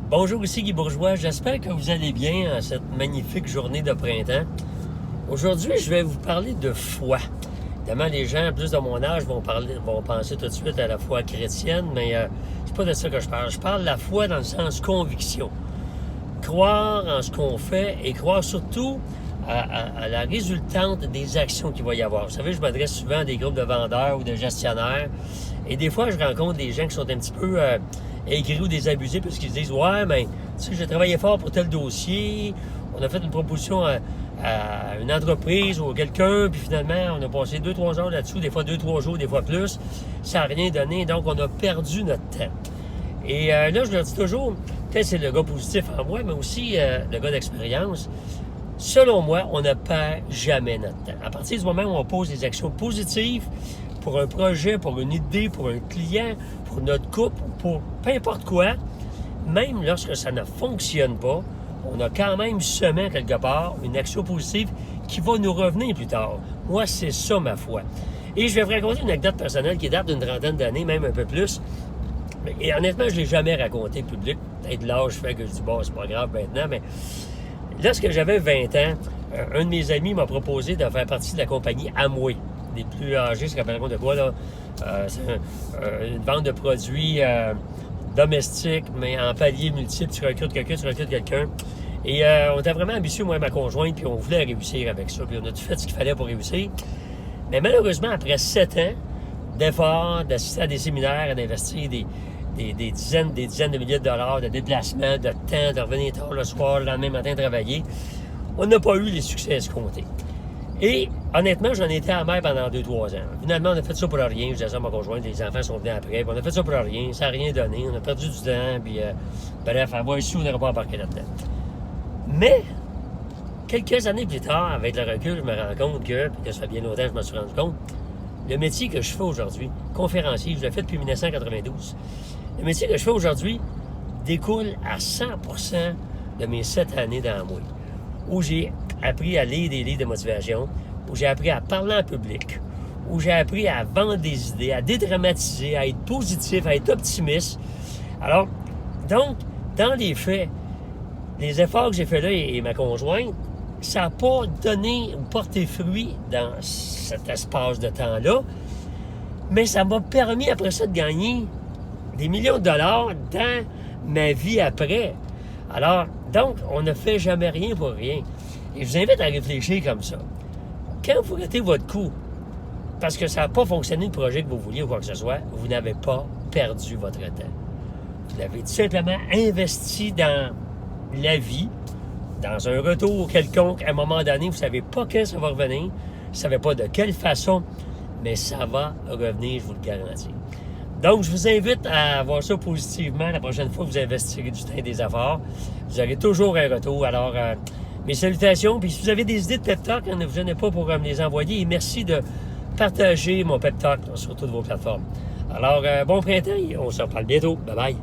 Bonjour, ici Guy Bourgeois. J'espère que vous allez bien en cette magnifique journée de printemps. Aujourd'hui, je vais vous parler de foi. Évidemment, les gens plus de mon âge vont penser tout de suite à la foi chrétienne, mais c'est pas de ça que je parle. Je parle de la foi dans le sens conviction. Croire en ce qu'on fait et croire surtout à la résultante des actions qu'il va y avoir. Vous savez, je m'adresse souvent à des groupes de vendeurs ou de gestionnaires et des fois, je rencontre des gens qui sont un petit peu aigris ou désabusés parce qu'ils se disent « Ouais, mais tu sais, j'ai travaillé fort pour tel dossier, on a fait une proposition à une entreprise ou à quelqu'un, puis finalement, on a passé 2-3 heures là-dessus, des fois 2-3 jours, des fois plus, ça n'a rien donné, donc on a perdu notre temps. » Et là, je leur dis toujours, peut-être c'est le gars positif en moi, mais aussi le gars d'expérience. Selon moi, on ne perd jamais notre temps. À partir du moment où on pose des actions positives pour un projet, pour une idée, pour un client, pour notre couple, pour peu importe quoi, même lorsque ça ne fonctionne pas, on a quand même semé quelque part une action positive qui va nous revenir plus tard. Moi, c'est ça ma foi. Et je vais vous raconter une anecdote personnelle qui date d'une trentaine d'années, même un peu plus. Et honnêtement, je ne l'ai jamais raconté public. Peut-être l'âge fait que je dis, bon, c'est pas grave maintenant, mais lorsque j'avais 20 ans, un de mes amis m'a proposé de faire partie de la compagnie Amway. Les plus âgés se rappelleront de quoi, là? C'est une vente de produits domestiques, mais en paliers multiples. Tu recrutes quelqu'un. Et on était vraiment ambitieux, moi et ma conjointe, puis on voulait réussir avec ça. Puis on a tout fait ce qu'il fallait pour réussir. Mais malheureusement, après 7 ans d'efforts, d'assister à des séminaires, d'investir des dizaines de milliers de dollars de déplacement, de temps, de revenir tard le soir, le lendemain matin travailler, on n'a pas eu les succès escomptés. Et honnêtement, j'en étais amer pendant 2-3 ans. Finalement, on a fait ça pour rien. Je disais ça à ma conjointe, les enfants sont venus après. Puis on a fait ça pour rien, ça n'a rien donné. On a perdu du temps, puis bref, avoir ici, on n'aurait pas embarqué là-dedans. Mais, quelques années plus tard, avec le recul, je me rends compte que ça fait bien longtemps que je me suis rendu compte, le métier que je fais aujourd'hui, conférencier, je l'ai fait depuis 1992, le métier que je fais aujourd'hui découle à 100% de mes 7 années dans Amway, où j'ai appris à lire des livres de motivation, où j'ai appris à parler en public, où j'ai appris à vendre des idées, à dédramatiser, à être positif, à être optimiste. Alors, donc, dans les faits, les efforts que j'ai faits là et ma conjointe, ça n'a pas donné ou porté fruit dans cet espace de temps-là, mais ça m'a permis après ça de gagner des millions de dollars dans ma vie après. Alors, donc, on ne fait jamais rien pour rien. Et je vous invite à réfléchir comme ça. Quand vous ratez votre coup, parce que ça n'a pas fonctionné le projet que vous vouliez ou quoi que ce soit, vous n'avez pas perdu votre temps. Vous l'avez tout simplement investi dans la vie, dans un retour quelconque, à un moment donné, vous ne savez pas quand ça va revenir, vous ne savez pas de quelle façon, mais ça va revenir, je vous le garantis. Donc, je vous invite à voir ça positivement la prochaine fois que vous investirez du temps et des efforts. Vous aurez toujours un retour. Alors, mes salutations. Puis si vous avez des idées de pep talk, ne vous gênez pas pour me les envoyer. Et merci de partager mon pep talk sur toutes vos plateformes. Alors, bon printemps et on se reparle bientôt. Bye bye.